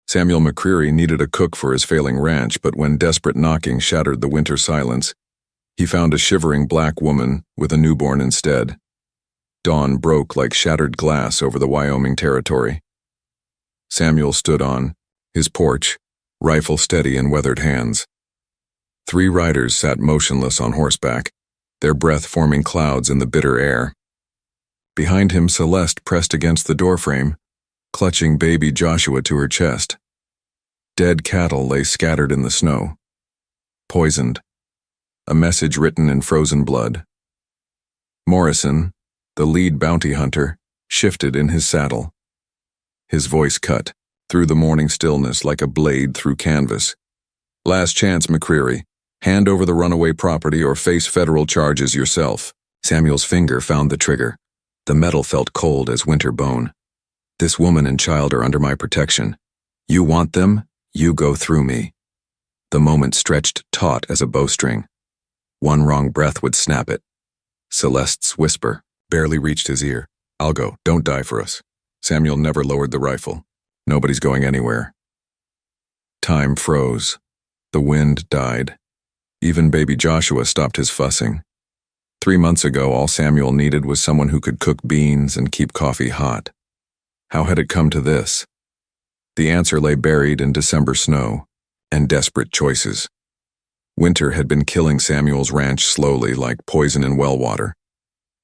Samuel McCreary needed a cook for his failing ranch, but when desperate knocking shattered the winter silence, he found a shivering black woman with a newborn instead. Dawn broke like shattered glass over the Wyoming territory. Samuel stood on his porch, rifle steady in weathered hands. 3 riders sat motionless on horseback, their breath forming clouds in the bitter air. Behind him, Celeste pressed against the doorframe, clutching baby Joshua to her chest. Dead cattle lay scattered in the snow. Poisoned. A message written in frozen blood. Morrison, the lead bounty hunter, shifted in his saddle. His voice cut through the morning stillness like a blade through canvas. "Last chance, McCreary. Hand over the runaway property or face federal charges yourself." Samuel's finger found the trigger. The metal felt cold as winter bone. "This woman and child are under my protection. You want them? You go through me." The moment stretched taut as a bowstring. One wrong breath would snap it. Celeste's whisper barely reached his ear. "I'll go. Don't die for us." Samuel never lowered the rifle. Nobody's going anywhere. Time froze. The wind died. Even baby Joshua stopped his fussing. 3 months ago, all Samuel needed was someone who could cook beans and keep coffee hot. How had it come to this? The answer lay buried in December snow and desperate choices. Winter had been killing Samuel's ranch slowly, like poison in well water.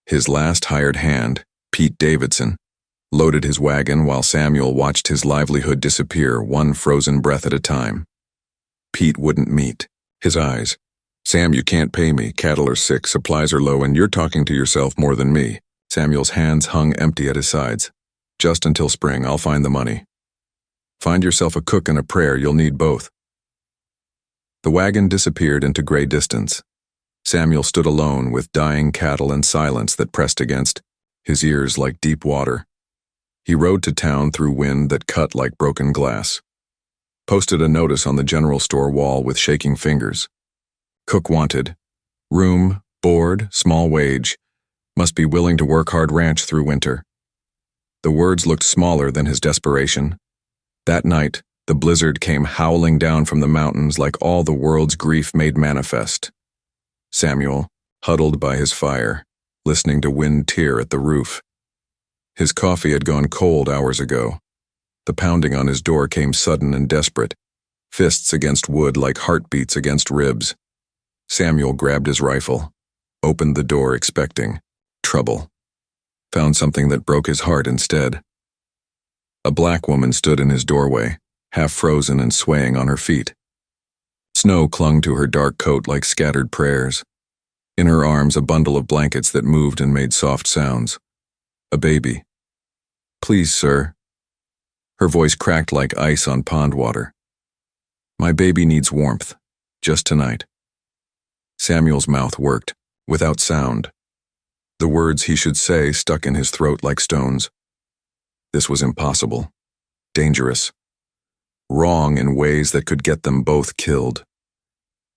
His last hired hand, Pete Davidson, loaded his wagon while Samuel watched his livelihood disappear one frozen breath at a time. Pete wouldn't meet. His eyes. "Sam, you can't pay me. Cattle are sick, supplies are low, and you're talking to yourself more than me." Samuel's hands hung empty at his sides. "Just until spring, I'll find the money." "Find yourself a cook and a prayer, you'll need both." The wagon disappeared into gray distance. Samuel stood alone with dying cattle and silence that pressed against his ears like deep water. He rode to town through wind that cut like broken glass. Posted a notice on the general store wall with shaking fingers. "Cook wanted. Room, board, small wage. Must be willing to work hard ranch through winter." The words looked smaller than his desperation. That night, the blizzard came howling down from the mountains like all the world's grief made manifest. Samuel, huddled by his fire, listening to wind tear at the roof. His coffee had gone cold hours ago. The pounding on his door came sudden and desperate, fists against wood like heartbeats against ribs. Samuel grabbed his rifle, opened the door expecting trouble. Found something that broke his heart instead. A black woman stood in his doorway, half frozen and swaying on her feet. Snow clung to her dark coat like scattered prayers. In her arms, a bundle of blankets that moved and made soft sounds. A baby. "Please, sir." Her voice cracked like ice on pond water. "My baby needs warmth, just tonight." Samuel's mouth worked, without sound. The words he should say stuck in his throat like stones. This was impossible. Dangerous. Wrong in ways that could get them both killed.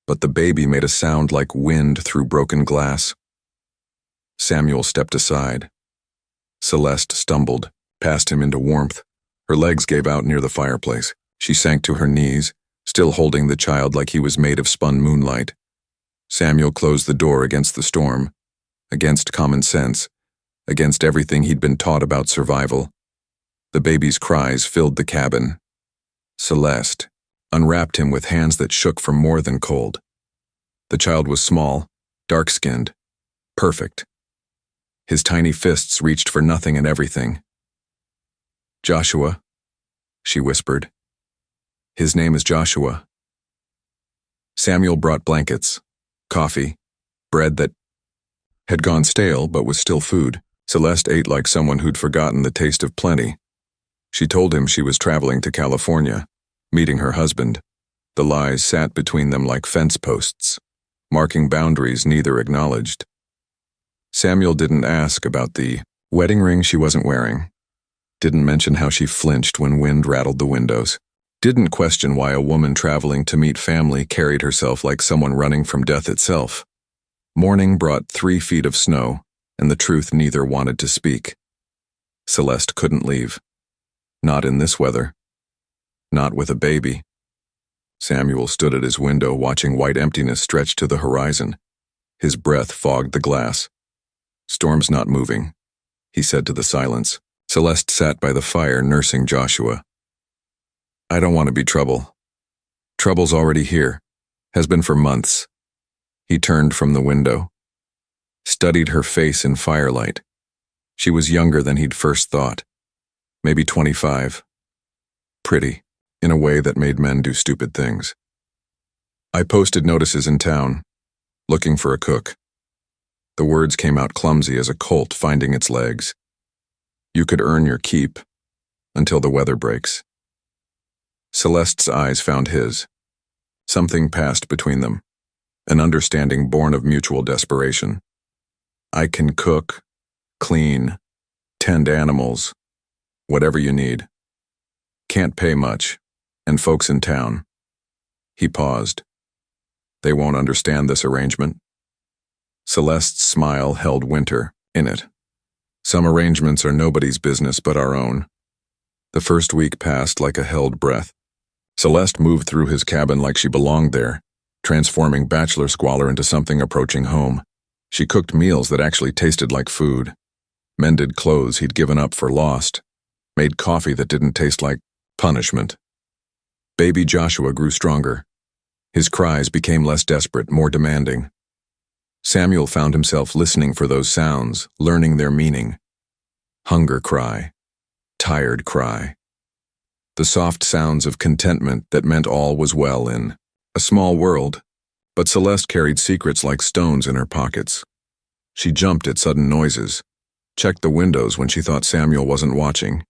But the baby made a sound like wind through broken glass. Samuel stepped aside. Celeste stumbled, past him into warmth. Her legs gave out near the fireplace. She sank to her knees, still holding the child like he was made of spun moonlight. Samuel closed the door against the storm, against common sense, against everything he'd been taught about survival. The baby's cries filled the cabin. Celeste unwrapped him with hands that shook from more than cold. The child was small, dark-skinned, perfect. His tiny fists reached for nothing and everything. "Joshua," she whispered. "His name is Joshua." Samuel brought blankets, coffee, bread that had gone stale but was still food. Celeste ate like someone who'd forgotten the taste of plenty. She told him she was traveling to California, meeting her husband. The lies sat between them like fence posts, marking boundaries neither acknowledged. Samuel didn't ask about the wedding ring she wasn't wearing. Didn't mention how she flinched when wind rattled the windows. Didn't question why a woman traveling to meet family carried herself like someone running from death itself. Morning brought 3 feet of snow, and the truth neither wanted to speak. Celeste couldn't leave. Not in this weather. Not with a baby. Samuel stood at his window watching white emptiness stretch to the horizon. His breath fogged the glass. "Storm's not moving," he said to the silence. Celeste sat by the fire nursing Joshua. "I don't want to be trouble. Trouble's already here. Has been for months." He turned from the window, studied her face in firelight. She was younger than he'd first thought. Maybe 25. Pretty, in a way that made men do stupid things. "I posted notices in town, looking for a cook." The words came out clumsy as a colt finding its legs. "You could earn your keep, until the weather breaks." Celeste's eyes found his. Something passed between them, an understanding born of mutual desperation. "I can cook, clean, tend animals, whatever you need. Can't pay much, and folks in town." He paused. "They won't understand this arrangement." Celeste's smile held winter in it. "Some arrangements are nobody's business but our own." The first week passed like a held breath. Celeste moved through his cabin like she belonged there, transforming bachelor squalor into something approaching home. She cooked meals that actually tasted like food, mended clothes he'd given up for lost, made coffee that didn't taste like punishment. Baby Joshua grew stronger. His cries became less desperate, more demanding. Samuel found himself listening for those sounds, learning their meaning. Hunger cry, tired cry. The soft sounds of contentment that meant all was well in a small world, but Celeste carried secrets like stones in her pockets. She jumped at sudden noises, checked the windows when she thought Samuel wasn't watching,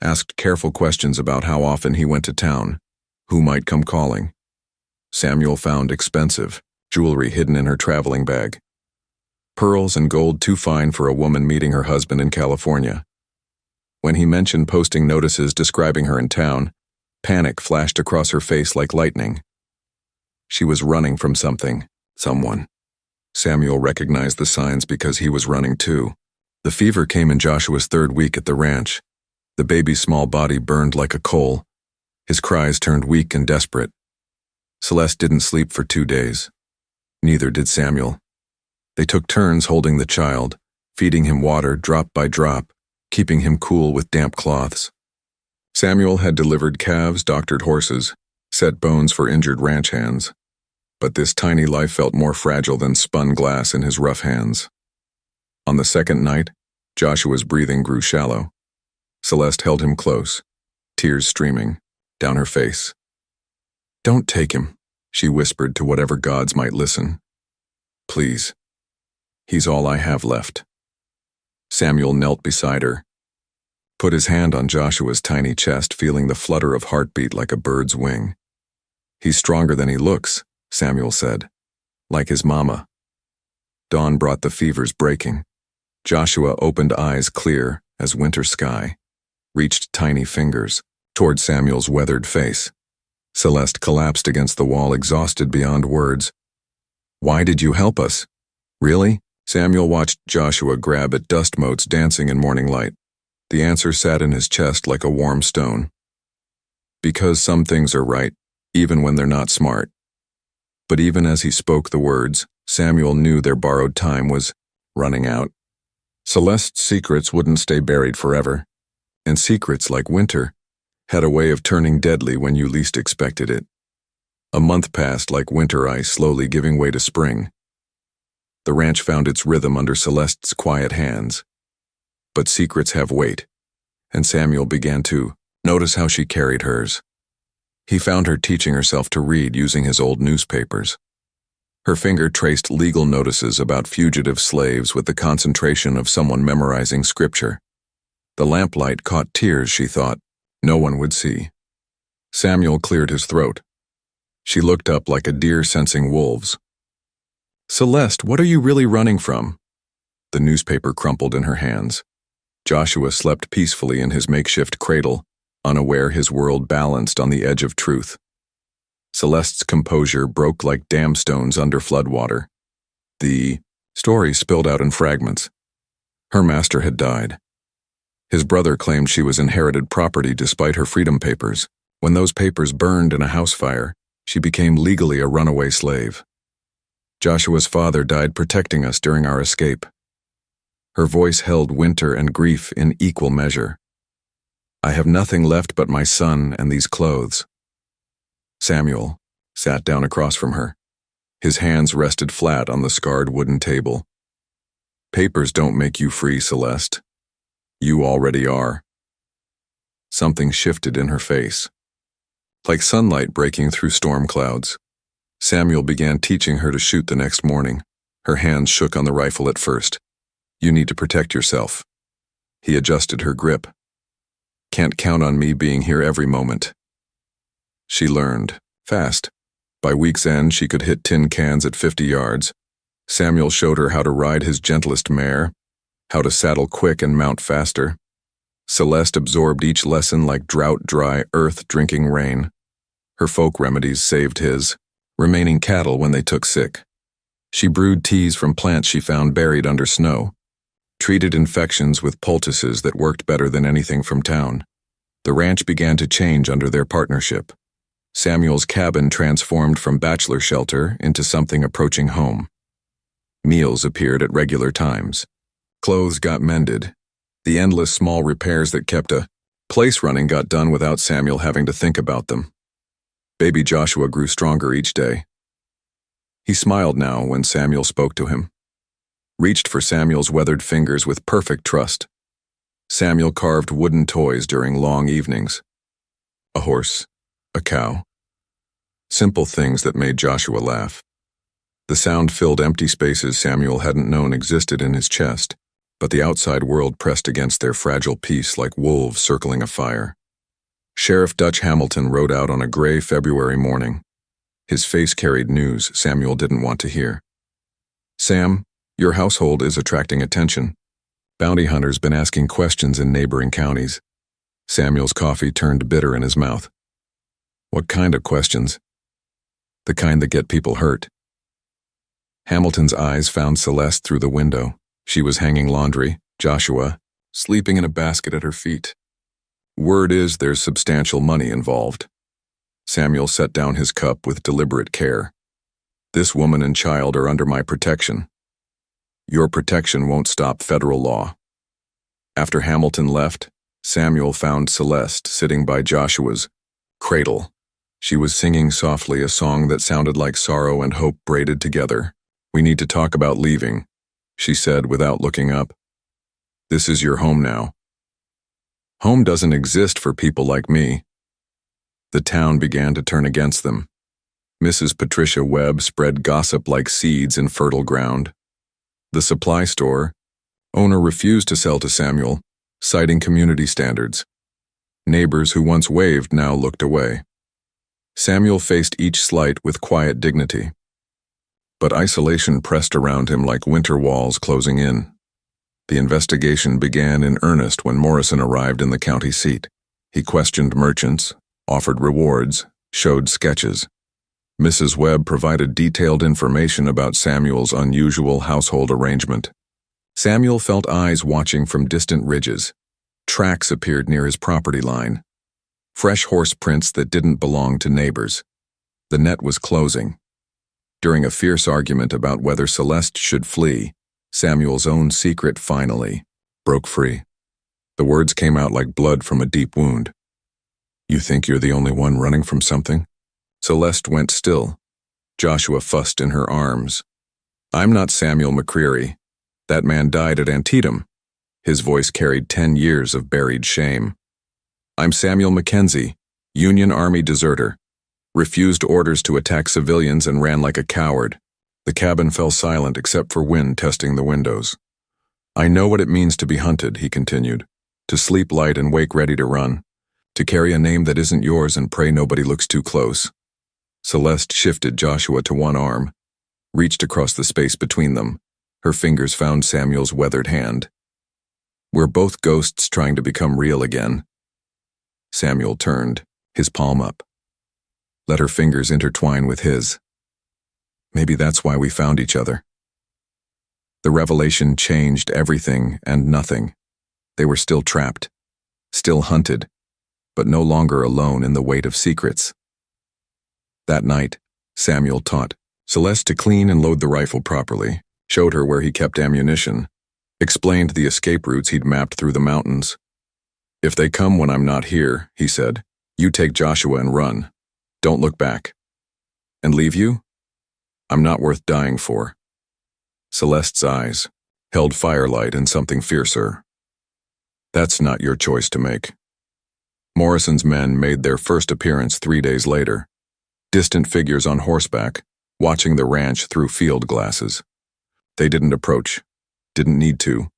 asked careful questions about how often he went to town, who might come calling. Samuel found expensive jewelry hidden in her traveling bag. Pearls and gold too fine for a woman meeting her husband in California. When he mentioned posting notices describing her in town, panic flashed across her face like lightning. She was running from something, someone. Samuel recognized the signs because he was running too. The fever came in Joshua's third week at the ranch. The baby's small body burned like a coal. His cries turned weak and desperate. Celeste didn't sleep for 2 days. Neither did Samuel. They took turns holding the child, feeding him water drop by drop, keeping him cool with damp cloths. Samuel had delivered calves, doctored horses, set bones for injured ranch hands. But this tiny life felt more fragile than spun glass in his rough hands. On the second night, Joshua's breathing grew shallow. Celeste held him close, tears streaming down her face. "Don't take him," she whispered to whatever gods might listen. "Please. He's all I have left." Samuel knelt beside her, put his hand on Joshua's tiny chest, feeling the flutter of heartbeat like a bird's wing. "He's stronger than he looks," Samuel said, "like his mama." Dawn brought the fevers breaking. Joshua opened eyes clear as winter sky, reached tiny fingers toward Samuel's weathered face. Celeste collapsed against the wall, exhausted beyond words. "Why did you help us? Really?" Samuel watched Joshua grab at dust motes dancing in morning light. The answer sat in his chest like a warm stone. "Because some things are right, even when they're not smart." But even as he spoke the words, Samuel knew their borrowed time was running out. Celeste's secrets wouldn't stay buried forever, and secrets, like winter, had a way of turning deadly when you least expected it. A month passed like winter ice, slowly giving way to spring. The ranch found its rhythm under Celeste's quiet hands. But secrets have weight, and Samuel began to notice how she carried hers. He found her teaching herself to read using his old newspapers. Her finger traced legal notices about fugitive slaves with the concentration of someone memorizing scripture. The lamplight caught tears she thought no one would see. Samuel cleared his throat. She looked up like a deer sensing wolves. "Celeste, what are you really running from?" The newspaper crumpled in her hands. Joshua slept peacefully in his makeshift cradle, unaware his world balanced on the edge of truth. Celeste's composure broke like dam stones under floodwater. The story spilled out in fragments. Her master had died. His brother claimed she was inherited property despite her freedom papers. When those papers burned in a house fire, she became legally a runaway slave. Joshua's father died protecting us during our escape. Her voice held winter and grief in equal measure. I have nothing left but my son and these clothes. Samuel sat down across from her. His hands rested flat on the scarred wooden table. Papers don't make you free, Celeste. You already are. Something shifted in her face. Like sunlight breaking through storm clouds, Samuel began teaching her to shoot the next morning. Her hands shook on the rifle at first. You need to protect yourself. He adjusted her grip. Can't count on me being here every moment. She learned, fast. By week's end, she could hit tin cans at 50 yards. Samuel showed her how to ride his gentlest mare, how to saddle quick and mount faster. Celeste absorbed each lesson like drought-dry earth drinking rain. Her folk remedies saved his, remaining cattle when they took sick. She brewed teas from plants she found buried under snow, treated infections with poultices that worked better than anything from town. The ranch began to change under their partnership. Samuel's cabin transformed from bachelor shelter into something approaching home. Meals appeared at regular times. Clothes got mended. The endless small repairs that kept a place running got done without Samuel having to think about them. Baby Joshua grew stronger each day. He smiled now when Samuel spoke to him, reached for Samuel's weathered fingers with perfect trust. Samuel carved wooden toys during long evenings. A horse, a cow. Simple things that made Joshua laugh. The sound filled empty spaces Samuel hadn't known existed in his chest, but the outside world pressed against their fragile peace like wolves circling a fire. Sheriff Dutch Hamilton rode out on a gray February morning. His face carried news Samuel didn't want to hear. Sam, your household is attracting attention. Bounty hunters been asking questions in neighboring counties. Samuel's coffee turned bitter in his mouth. What kind of questions? The kind that get people hurt. Hamilton's eyes found Celeste through the window. She was hanging laundry, Joshua, sleeping in a basket at her feet. Word is there's substantial money involved. Samuel set down his cup with deliberate care. This woman and child are under my protection. Your protection won't stop federal law. After Hamilton left, Samuel found Celeste sitting by Joshua's cradle. She was singing softly a song that sounded like sorrow and hope braided together. We need to talk about leaving, she said without looking up. This is your home now. Home doesn't exist for people like me. The town began to turn against them. Mrs. Patricia Webb spread gossip like seeds in fertile ground. The supply store owner refused to sell to Samuel, citing community standards. Neighbors who once waved now looked away. Samuel faced each slight with quiet dignity. But isolation pressed around him like winter walls closing in. The investigation began in earnest when Morrison arrived in the county seat. He questioned merchants, offered rewards, showed sketches. Mrs. Webb provided detailed information about Samuel's unusual household arrangement. Samuel felt eyes watching from distant ridges. Tracks appeared near his property line. Fresh horse prints that didn't belong to neighbors. The net was closing. During a fierce argument about whether Celeste should flee, Samuel's own secret finally broke free. The words came out like blood from a deep wound. You think you're the only one running from something? Celeste went still. Joshua fussed in her arms. I'm not Samuel McCreary. That man died at Antietam. His voice carried 10 years of buried shame. I'm Samuel Mackenzie, Union Army deserter. Refused orders to attack civilians and ran like a coward. The cabin fell silent except for wind testing the windows. I know what it means to be hunted, he continued. To sleep light and wake ready to run. To carry a name that isn't yours and pray nobody looks too close. Celeste shifted Joshua to one arm, reached across the space between them. Her fingers found Samuel's weathered hand. We're both ghosts trying to become real again. Samuel turned, his palm up. Let her fingers intertwine with his. Maybe that's why we found each other. The revelation changed everything and nothing. They were still trapped, still hunted, but no longer alone in the weight of secrets. That night, Samuel taught Celeste to clean and load the rifle properly, showed her where he kept ammunition, explained the escape routes he'd mapped through the mountains. "If they come when I'm not here," he said, "you take Joshua and run. Don't look back. And leave you? I'm not worth dying for." Celeste's eyes held firelight and something fiercer. "That's not your choice to make." Morrison's men made their first appearance 3 days later, distant figures on horseback, watching the ranch through field glasses. They didn't approach, didn't need to.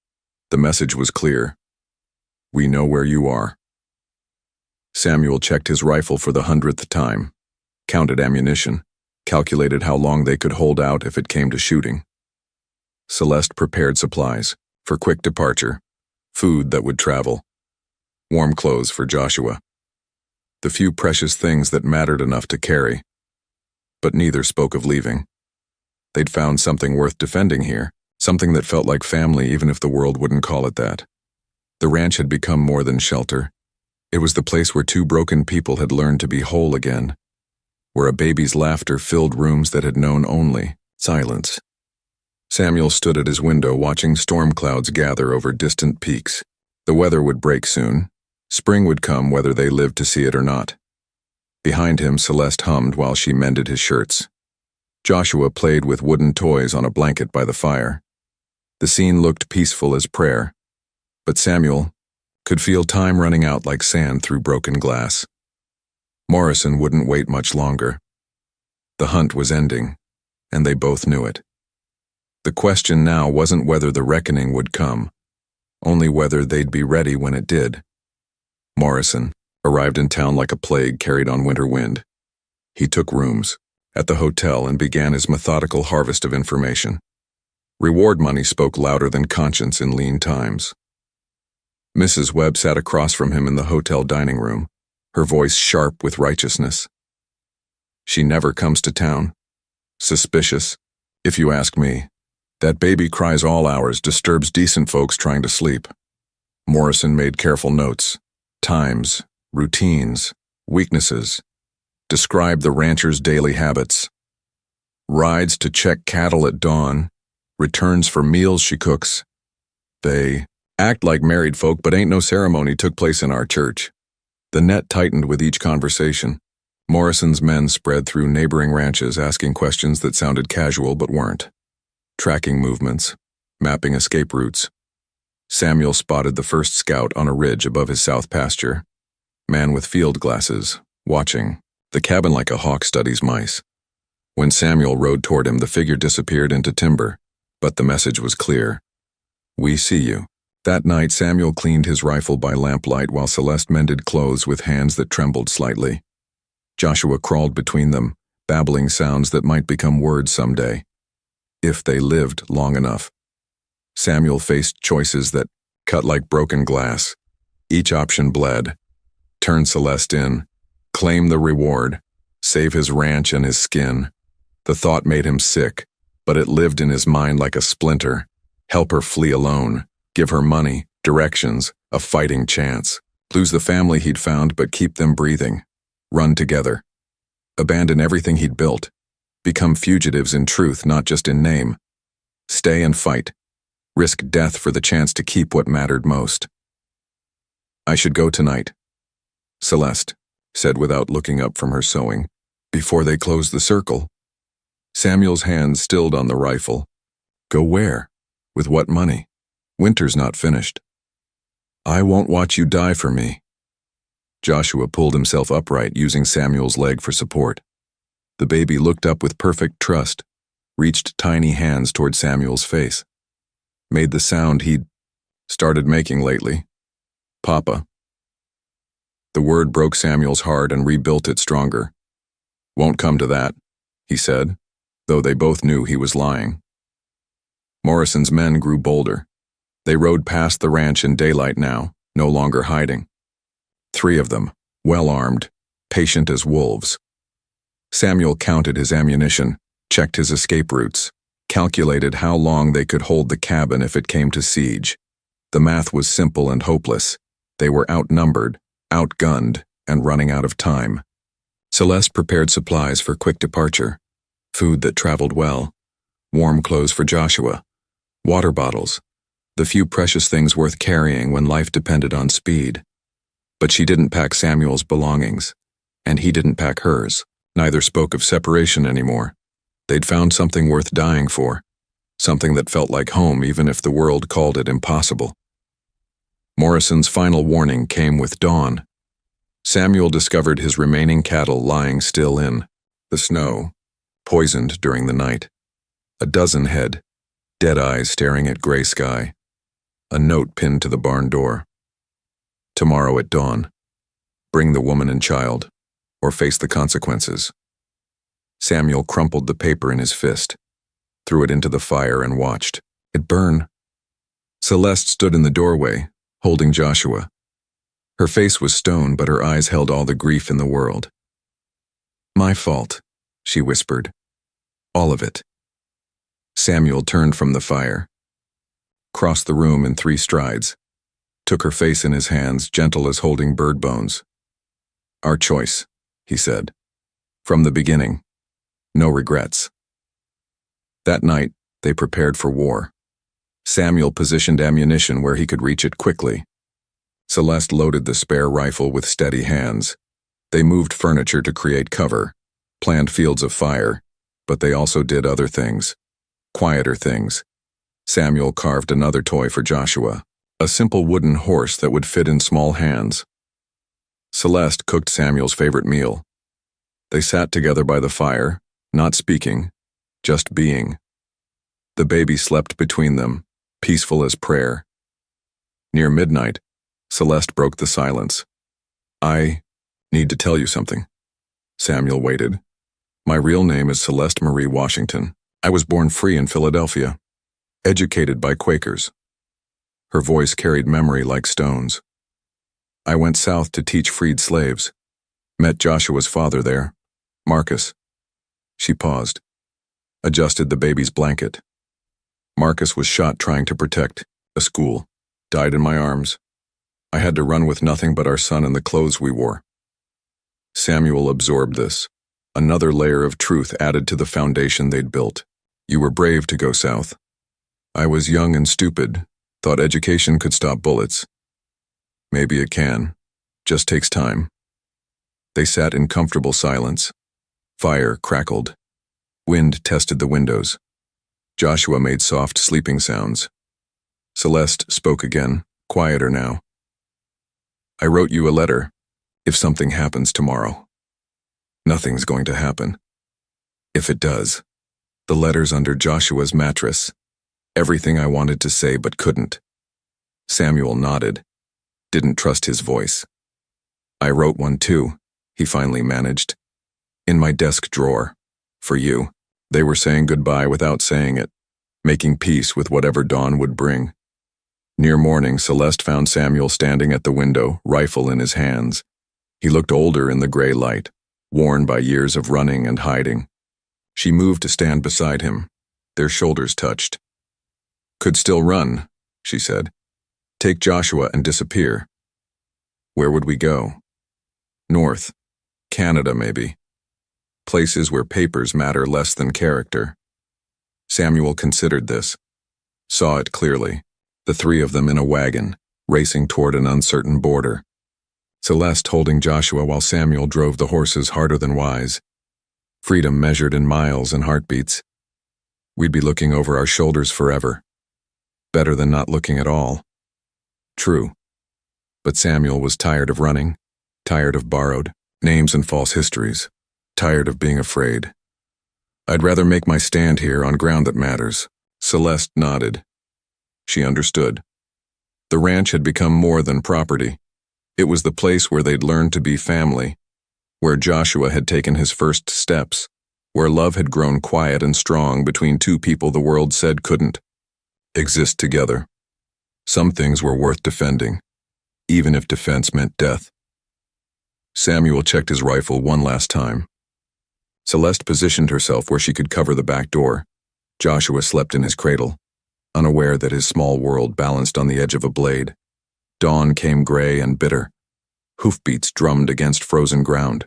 The message was clear. "We know where you are." Samuel checked his rifle for the 100th time, counted ammunition, calculated how long they could hold out if it came to shooting. Celeste prepared supplies for quick departure, food that would travel, warm clothes for Joshua, the few precious things that mattered enough to carry. But neither spoke of leaving. They'd found something worth defending here, something that felt like family even if the world wouldn't call it that. The ranch had become more than shelter. It was the place where two broken people had learned to be whole again, where a baby's laughter filled rooms that had known only silence. Samuel stood at his window watching storm clouds gather over distant peaks. The weather would break soon. Spring would come whether they lived to see it or not. Behind him, Celeste hummed while she mended his shirts. Joshua played with wooden toys on a blanket by the fire. The scene looked peaceful as prayer, but Samuel could feel time running out like sand through broken glass. Morrison wouldn't wait much longer. The hunt was ending, and they both knew it. The question now wasn't whether the reckoning would come, only whether they'd be ready when it did. Morrison arrived in town like a plague carried on winter wind. He took rooms at the hotel and began his methodical harvest of information. Reward money spoke louder than conscience in lean times. Mrs. Webb sat across from him in the hotel dining room, her voice sharp with righteousness. "She never comes to town. Suspicious, if you ask me. That baby cries all hours, disturbs decent folks trying to sleep." Morrison made careful notes. Times, routines, weaknesses. Described the rancher's daily habits. Rides to check cattle at dawn. Returns for meals she cooks. They act like married folk, but ain't no ceremony took place in our church. The net tightened with each conversation. Morrison's men spread through neighboring ranches asking questions that sounded casual but weren't. Tracking movements, mapping escape routes. Samuel spotted the first scout on a ridge above his south pasture. Man with field glasses, watching, the cabin like a hawk studies mice. When Samuel rode toward him, the figure disappeared into timber, but the message was clear. "We see you." That night, Samuel cleaned his rifle by lamplight while Celeste mended clothes with hands that trembled slightly. Joshua crawled between them, babbling sounds that might become words someday, if they lived long enough. Samuel faced choices that cut like broken glass. Each option bled. Turn Celeste in, claim the reward, save his ranch and his skin. The thought made him sick, but it lived in his mind like a splinter. Help her flee alone, give her money, directions, a fighting chance. Lose the family he'd found, but keep them breathing. Run together. Abandon everything he'd built. Become fugitives in truth, not just in name. Stay and fight. Risk death for the chance to keep what mattered most. "I should go tonight," Celeste said without looking up from her sewing, before they closed the circle. Samuel's hands stilled on the rifle. "Go where? With what money? Winter's not finished." "I won't watch you die for me." Joshua pulled himself upright, using Samuel's leg for support. The baby looked up with perfect trust, reached tiny hands toward Samuel's face. Made the sound he'd started making lately. "Papa." The word broke Samuel's heart and rebuilt it stronger. "Won't come to that," he said, though they both knew he was lying. Morrison's men grew bolder. They rode past the ranch in daylight now, no longer hiding. 3 of them, well-armed, patient as wolves. Samuel counted his ammunition, checked his escape routes, calculated how long they could hold the cabin if it came to siege. The math was simple and hopeless. They were outnumbered, outgunned, and running out of time. Celeste prepared supplies for quick departure, food that traveled well, warm clothes for Joshua, water bottles, the few precious things worth carrying when life depended on speed. But she didn't pack Samuel's belongings, and he didn't pack hers. Neither spoke of separation anymore. They'd found something worth dying for, something that felt like home even if the world called it impossible. Morrison's final warning came with dawn. Samuel discovered his remaining cattle lying still in the snow, poisoned during the night. A dozen head, dead eyes staring at gray sky. A note pinned to the barn door. Tomorrow at dawn, bring the woman and child, or face the consequences. Samuel crumpled the paper in his fist, threw it into the fire and watched it burn. Celeste stood in the doorway, holding Joshua. Her face was stone, but her eyes held all the grief in the world. "My fault," she whispered. "All of it." Samuel turned from the fire, crossed the room in 3 strides, took her face in his hands, gentle as holding bird bones. "Our choice," he said. "From the beginning. No regrets." That night, they prepared for war. Samuel positioned ammunition where he could reach it quickly. Celeste loaded the spare rifle with steady hands. They moved furniture to create cover, planned fields of fire, but they also did other things, quieter things. Samuel carved another toy for Joshua, a simple wooden horse that would fit in small hands. Celeste cooked Samuel's favorite meal. They sat together by the fire, not speaking, just being. The baby slept between them, peaceful as prayer. Near midnight, Celeste broke the silence. "I need to tell you something." Samuel waited. "My real name is Celeste Marie Washington. I was born free in Philadelphia, educated by Quakers." Her voice carried memory like stones. "I went south to teach freed slaves. Met Joshua's father there, Marcus." She paused, adjusted the baby's blanket. "Marcus was shot trying to protect a school, died in my arms. I had to run with nothing but our son and the clothes we wore." Samuel absorbed this, another layer of truth added to the foundation they'd built. "You were brave to go south. I was young and stupid, thought education could stop bullets. Maybe it can, just takes time." They sat in comfortable silence. Fire crackled. Wind tested the windows. Joshua made soft sleeping sounds. Celeste spoke again, quieter now. "I wrote you a letter. If something happens tomorrow." "Nothing's going to happen." "If it does." The letter's under Joshua's mattress. Everything I wanted to say but couldn't. Samuel nodded, didn't trust his voice. "I wrote one too," he finally managed. "In my desk drawer. For you." They were saying goodbye without saying it, making peace with whatever dawn would bring. Near morning, Celeste found Samuel standing at the window, rifle in his hands. He looked older in the gray light, worn by years of running and hiding. She moved to stand beside him. Their shoulders touched. "Could still run," she said. "Take Joshua and disappear." "Where would we go?" "North. Canada, maybe. Places where papers matter less than character." Samuel considered this, saw it clearly. The 3 of them in a wagon, racing toward an uncertain border. Celeste holding Joshua while Samuel drove the horses harder than wise. Freedom measured in miles and heartbeats. We'd be looking over our shoulders forever. Better than not looking at all. True. But Samuel was tired of running, tired of borrowed names and false histories, tired of being afraid. "I'd rather make my stand here on ground that matters." Celeste nodded. She understood. The ranch had become more than property. It was the place where they'd learned to be family, where Joshua had taken his first steps, where love had grown quiet and strong between 2 people the world said couldn't exist together. Some things were worth defending, even if defense meant death. Samuel checked his rifle one last time. Celeste positioned herself where she could cover the back door. Joshua slept in his cradle, unaware that his small world balanced on the edge of a blade. Dawn came gray and bitter. Hoofbeats drummed against frozen ground.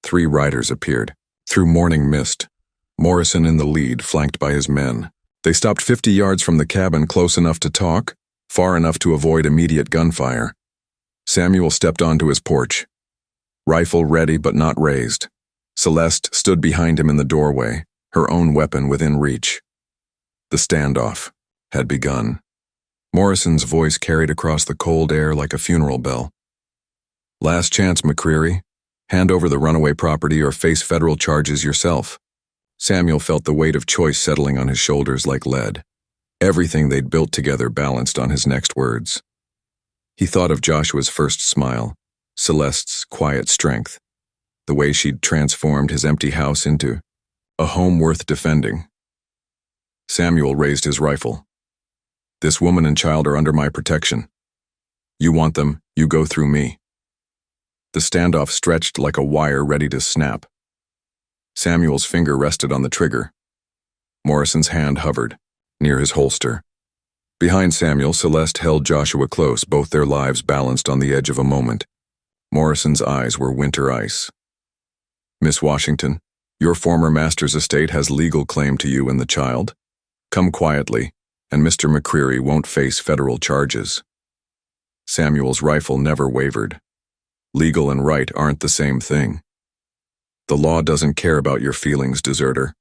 3 riders appeared. Through morning mist, Morrison in the lead, flanked by his men. They stopped 50 yards from the cabin, close enough to talk, far enough to avoid immediate gunfire. Samuel stepped onto his porch, rifle ready but not raised. Celeste stood behind him in the doorway, her own weapon within reach. The standoff had begun. Morrison's voice carried across the cold air like a funeral bell. "Last chance, McCreary. Hand over the runaway property or face federal charges yourself." Samuel felt the weight of choice settling on his shoulders like lead. Everything they'd built together balanced on his next words. He thought of Joshua's first smile, Celeste's quiet strength, the way she'd transformed his empty house into a home worth defending. Samuel raised his rifle. "This woman and child are under my protection. You want them, you go through me." The standoff stretched like a wire ready to snap. Samuel's finger rested on the trigger. Morrison's hand hovered, near his holster. Behind Samuel, Celeste held Joshua close, both their lives balanced on the edge of a moment. Morrison's eyes were winter ice. "Miss Washington, your former master's estate has legal claim to you and the child. Come quietly, and Mr. McCreary won't face federal charges." Samuel's rifle never wavered. Legal and right aren't the same thing. The law doesn't care about your feelings, deserter.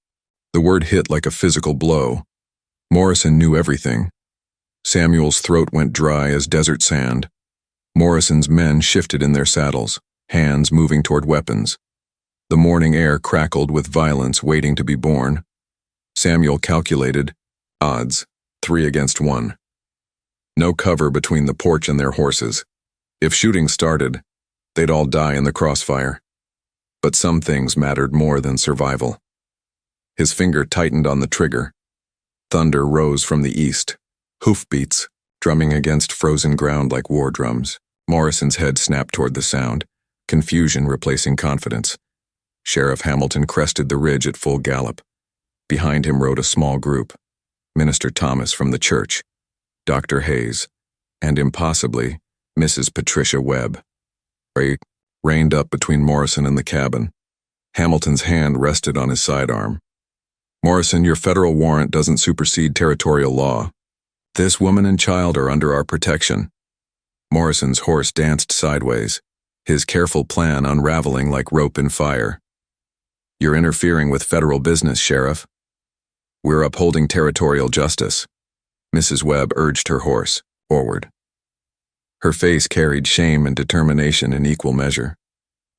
The word hit like a physical blow. Morrison knew everything. Samuel's throat went dry as desert sand. Morrison's men shifted in their saddles, hands moving toward weapons. The morning air crackled with violence waiting to be born. Samuel calculated, odds, 3 against 1. No cover between the porch and their horses. If shooting started, they'd all die in the crossfire. But some things mattered more than survival. His finger tightened on the trigger. Thunder rose from the east, hoofbeats drumming against frozen ground like war drums. Morrison's head snapped toward the sound, confusion replacing confidence. Sheriff Hamilton crested the ridge at full gallop. Behind him rode a small group: Minister Thomas from the church, Dr. Hayes, and impossibly, Mrs. Patricia Webb. Ray reined up between Morrison and the cabin. Hamilton's hand rested on his sidearm. "Morrison, your federal warrant doesn't supersede territorial law. This woman and child are under our protection." Morrison's horse danced sideways, his careful plan unraveling like rope in fire. "You're interfering with federal business, Sheriff." "We're upholding territorial justice." Mrs. Webb urged her horse forward. Her face carried shame and determination in equal measure.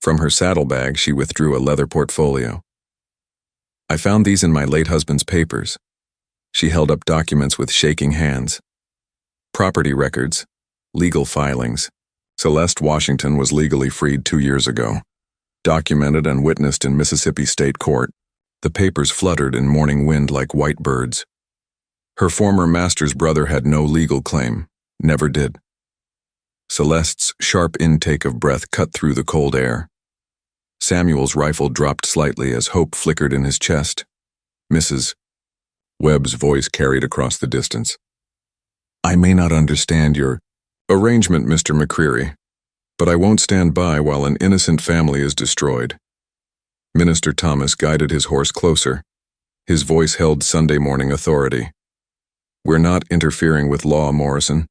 From her saddlebag, she withdrew a leather portfolio. "I found these in my late husband's papers." She held up documents with shaking hands. "Property records, legal filings. Celeste Washington was legally freed 2 years ago. Documented and witnessed in Mississippi State Court." The papers fluttered in morning wind like white birds. Her former master's brother had no legal claim, never did. Celeste's sharp intake of breath cut through the cold air. Samuel's rifle dropped slightly as hope flickered in his chest. "Mrs. Webb's voice carried across the distance. "I may not understand your arrangement, Mr. McCreary, but I won't stand by while an innocent family is destroyed." Minister Thomas guided his horse closer. His voice held Sunday morning authority. "We're not interfering with law, Morrison.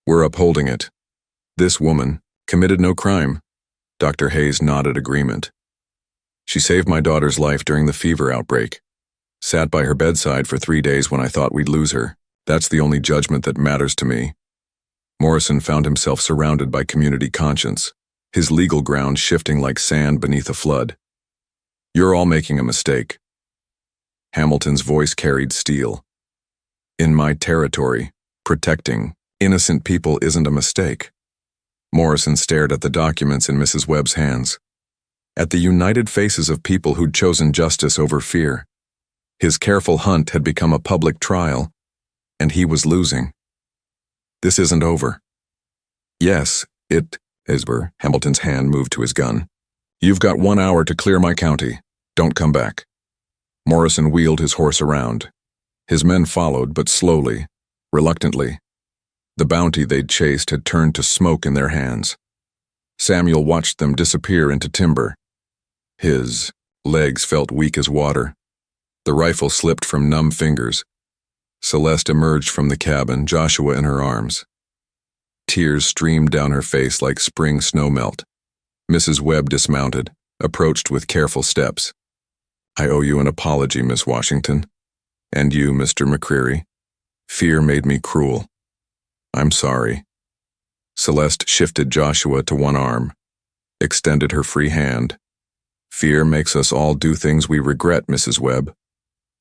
We're upholding it. This woman committed no crime." Dr. Hayes nodded agreement. "She saved my daughter's life during the fever outbreak. Sat by her bedside for 3 days when I thought we'd lose her. That's the only judgment that matters to me." Morrison found himself surrounded by community conscience, his legal ground shifting like sand beneath a flood. "You're all making a mistake." Hamilton's voice carried steel. "In my territory, protecting innocent people isn't a mistake." Morrison stared at the documents in Mrs. Webb's hands, at the united faces of people who'd chosen justice over fear. His careful hunt had become a public trial, and he was losing. "This isn't over." "Yes, it is." Hamilton's hand moved to his gun. "You've got 1 hour to clear my county. Don't come back." Morrison wheeled his horse around. His men followed, but slowly, reluctantly. The bounty they'd chased had turned to smoke in their hands. Samuel watched them disappear into timber. His legs felt weak as water. The rifle slipped from numb fingers. Celeste emerged from the cabin, Joshua in her arms. Tears streamed down her face like spring snowmelt. Mrs. Webb dismounted, approached with careful steps. "I owe you an apology, Miss Washington. And you, Mr. McCreary. Fear made me cruel. I'm sorry." Celeste shifted Joshua to one arm, extended her free hand. "Fear makes us all do things we regret, Mrs. Webb.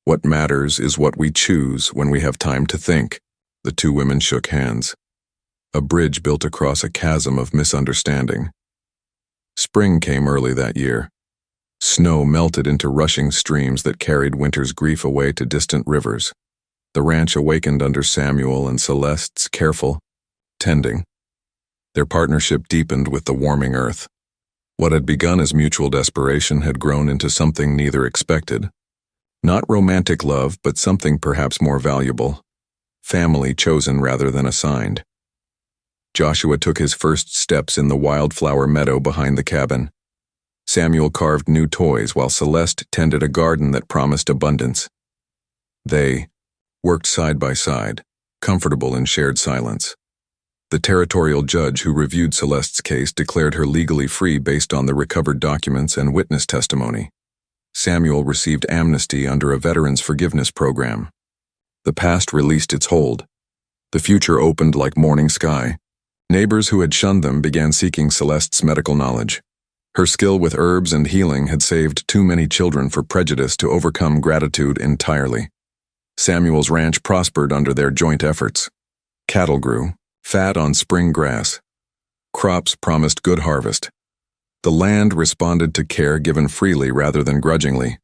What matters is what we choose when we have time to think." The two women shook hands. A bridge built across a chasm of misunderstanding. Spring came early that year. Snow melted into rushing streams that carried winter's grief away to distant rivers. The ranch awakened under Samuel and Celeste's careful tending. Their partnership deepened with the warming earth. What had begun as mutual desperation had grown into something neither expected. Not romantic love, but something perhaps more valuable. Family chosen rather than assigned. Joshua took his first steps in the wildflower meadow behind the cabin. Samuel carved new toys while Celeste tended a garden that promised abundance. They worked side by side, comfortable in shared silence. The territorial judge who reviewed Celeste's case declared her legally free based on the recovered documents and witness testimony. Samuel received amnesty under a veterans' forgiveness program. The past released its hold. The future opened like morning sky. Neighbors who had shunned them began seeking Celeste's medical knowledge. Her skill with herbs and healing had saved too many children for prejudice to overcome gratitude entirely. Samuel's ranch prospered under their joint efforts. Cattle grew, fat on spring grass. Crops promised good harvest. The land responded to care given freely rather than grudgingly.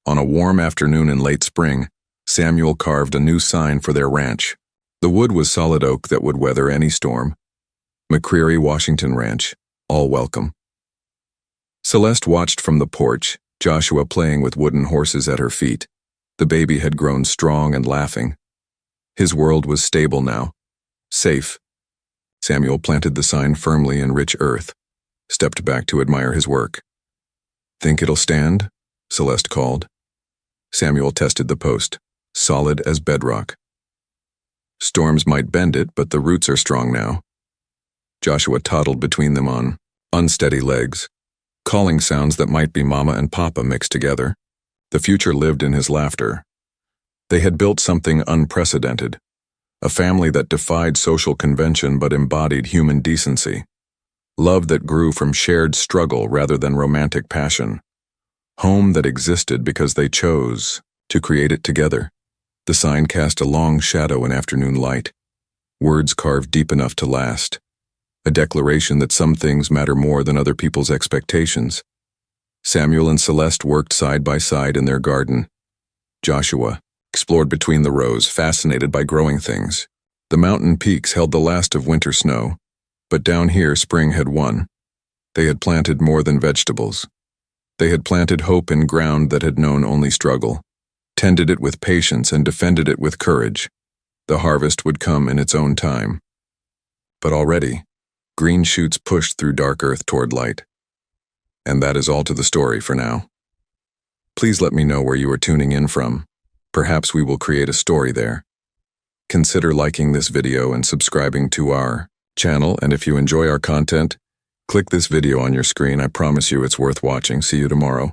On a warm afternoon in late spring, Samuel carved a new sign for their ranch. The wood was solid oak that would weather any storm. McCreary, Washington Ranch, all welcome. Celeste watched from the porch, Joshua playing with wooden horses at her feet. The baby had grown strong and laughing. His world was stable now. Safe. Samuel planted the sign firmly in rich earth, stepped back to admire his work. "Think it'll stand?" Celeste called. Samuel tested the post, solid as bedrock. "Storms might bend it, but the roots are strong now." Joshua toddled between them on unsteady legs, calling sounds that might be Mama and Papa mixed together. The future lived in his laughter. They had built something unprecedented, a family that defied social convention but embodied human decency. Love that grew from shared struggle rather than romantic passion. Home that existed because they chose to create it together. The sign cast a long shadow in afternoon light, words carved deep enough to last. A declaration that some things matter more than other people's expectations. Samuel and Celeste worked side by side in their garden. Joshua explored between the rows, fascinated by growing things. The mountain peaks held the last of winter snow, but down here spring had won. They had planted more than vegetables. They had planted hope in ground that had known only struggle, tended it with patience and defended it with courage. The harvest would come in its own time. But already, green shoots pushed through dark earth toward light. And that is all to the story for now. Please let me know where you are tuning in from. Perhaps we will create a story there. Consider liking this video and subscribing to our channel, and if you enjoy our content, click this video on your screen. I promise you it's worth watching. See you tomorrow.